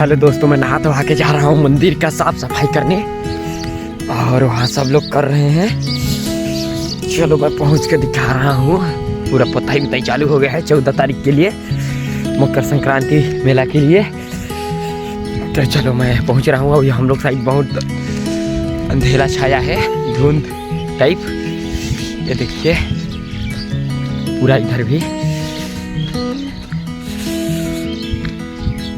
Hello दोस्तों, मैं नहा धोवा के जा रहा हूँ मंदिर का साफ सफाई करने और वहाँ सब लोग कर रहे हैं। चलो मैं पहुँच के दिखा रहा हूँ। पूरा पताई बताई चालू हो गया है 14 तारीख के लिए, मकर संक्रांति मेला के लिए। तो चलो मैं पहुँच रहा हूँ। अभी हम लोग साइड बहुत अंधेरा छाया है, धुंध टाइप। ये देखिए पूरा इधर भी।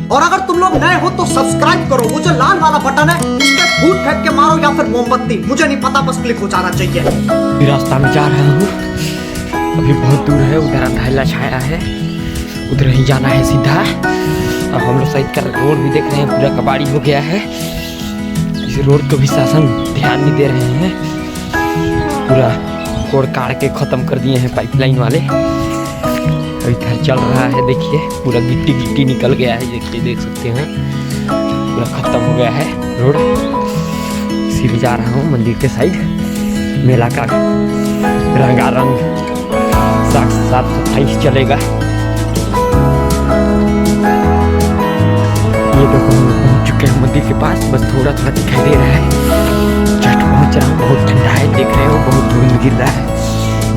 और अगर तुम लोग नए हो तो सब्सक्राइब करो, वो जो लाल वाला बटन है इस पे फूट फेंक के मारो या फिर मोमबत्ती, मुझे नहीं पता, बस क्लिक हो जाना चाहिए। अभी रास्ता में जा रहा हूँ, अभी बहुत दूर है, उधर अंधेरा छाया है, उधर ही जाना है सीधा। और हम लोग साइड का रोड भी देख रहे हैं, पूरा कबाड़ी हो गया है। इस रोड को भी शासन ध्यान नहीं दे रहे हैं, पूरा कोड़ काट के ख़त्म कर दिए हैं पाइपलाइन वाले। इधर चल रहा है, देखिए पूरा गिट्टी गिट्टी निकल गया है। देखिए देख सकते हैं पूरा ख़त्म हो गया है रोड। सीधे जा रहा हूँ मंदिर के साइड। मेला का रंगारंग साफ सफाई चलेगा। ये तो हम पहुँच चुके हैं मंदिर के पास, बस थोड़ा थोड़ा दिखाई दे रहा है। जस्ट पहुँच रहा हूँ, बहुत ठंडा है, देख रहे हो बहुत धुंध गिर रहा है,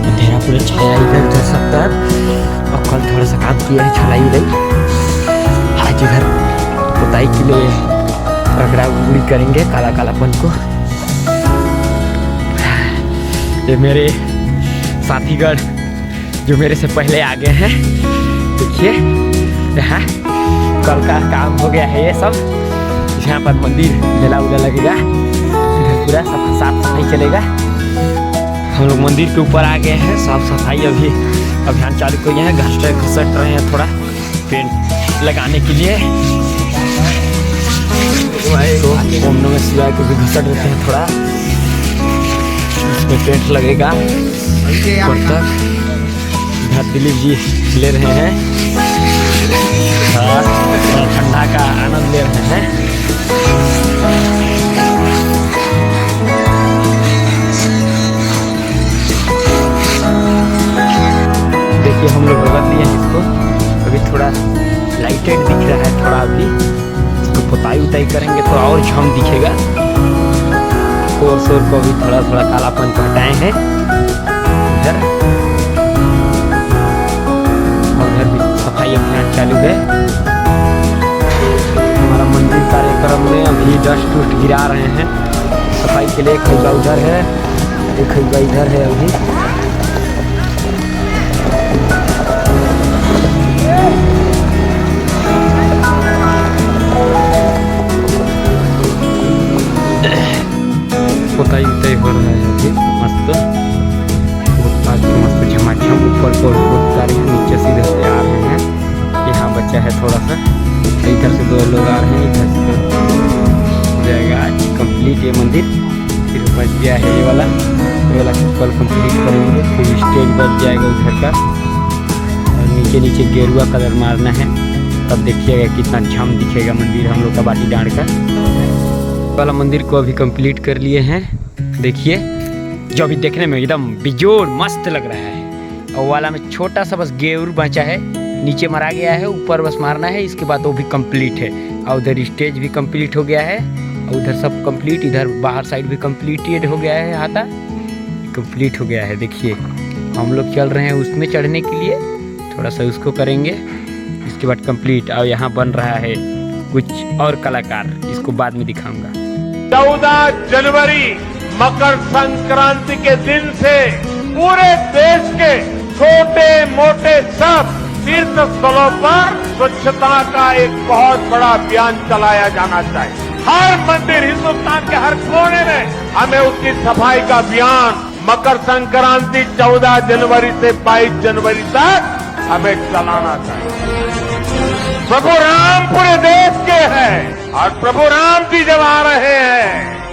अंधेरा पूरा छाया इधर उधर सब तरफ। और कल थोड़ा सा काम किया है, छलाई रही। आज इधर पुताई के लिए रगड़ा उगड़ी करेंगे काला कालापन को। ये मेरे साथीगण जो मेरे से पहले आ गए हैं, देखिए यहाँ कल का काम हो गया है ये सब। यहाँ पर मंदिर मेला उला लगेगा, इधर पूरा साफ सफाई चलेगा। हम लोग मंदिर के ऊपर आ गए हैं, साफ सफाई अभी अभियान चालू किए हैं। घसट रहे हैं थोड़ा पेंट लगाने के लिए। तो ओम नमः शिवाय को भी घसट देते हैं थोड़ा, इसमें पेंट लगेगा ऊपर तक। इधर दिलीप जी ले रहे हैं, ठंडा का आनंद ले रहे हैं। देखिए हम लोग रगड़ लिए हैं इसको, अभी थोड़ा लाइटेड दिख रहा है थोड़ा। अभी इसको पुताई उताई करेंगे तो और झम दिखेगा। कोर सोर को भी थोड़ा थोड़ा कालापन को हटाए हैं इधर। और इधर भी सफाई अभियान चालू है। हमारा मंदिर कार्यक्रम में अभी डस्ट उस्ट गिरा रहे हैं सफाई के लिए। एक खैबा उधर है, एक खैबा इधर है। अभी पुताई उताई हो रहा है अभी मस्त, मस्त झमाझम। ऊपर को बहुत सारे हैं, नीचे सीधे से आ रहे हैं। यहाँ बच्चा है थोड़ा सा, इधर से 2 लोग आ रहे हैं, इधर से हो जाएगा आज कंप्लीट ये मंदिर। फिर बच गया है ये वाला कल कंप्लीट करेंगे। फिर स्टेज बच जाएगा उधर का, और नीचे नीचे गेरुआ कलर मारना है, तब देखिएगा कितना झम दिखेगा मंदिर हम लोग का बाटी डांड का। वाला मंदिर को अभी कंप्लीट कर लिए हैं, देखिए जो अभी देखने में एकदम बिजोड़ मस्त लग रहा है। और वाला में छोटा सा बस गेरू बचा है, नीचे मरा गया है, ऊपर बस मारना है, इसके बाद वो भी कंप्लीट है। और उधर स्टेज भी कंप्लीट हो गया है, और उधर सब कंप्लीट, इधर बाहर साइड भी कंप्लीटेड हो गया है, हाथा कंप्लीट हो गया है। देखिए हम लोग चल रहे हैं उसमें चढ़ने के लिए, थोड़ा सा उसको करेंगे, इसके बाद कंप्लीट। और यहाँ बन रहा है कुछ और कलाकार, इसको बाद में दिखाऊंगा। 14 जनवरी मकर संक्रांति के दिन से पूरे देश के छोटे मोटे सब तीर्थ स्थलों पर स्वच्छता का एक बहुत बड़ा अभियान चलाया जाना चाहिए। हर मंदिर, हिंदुस्तान के हर कोने में हमें उसकी सफाई का अभियान मकर संक्रांति 14 जनवरी से 22 जनवरी तक हमें चलाना चाहिए। प्रभु राम पूरे देश के हैं, और प्रभु राम जी जब आ रहे हैं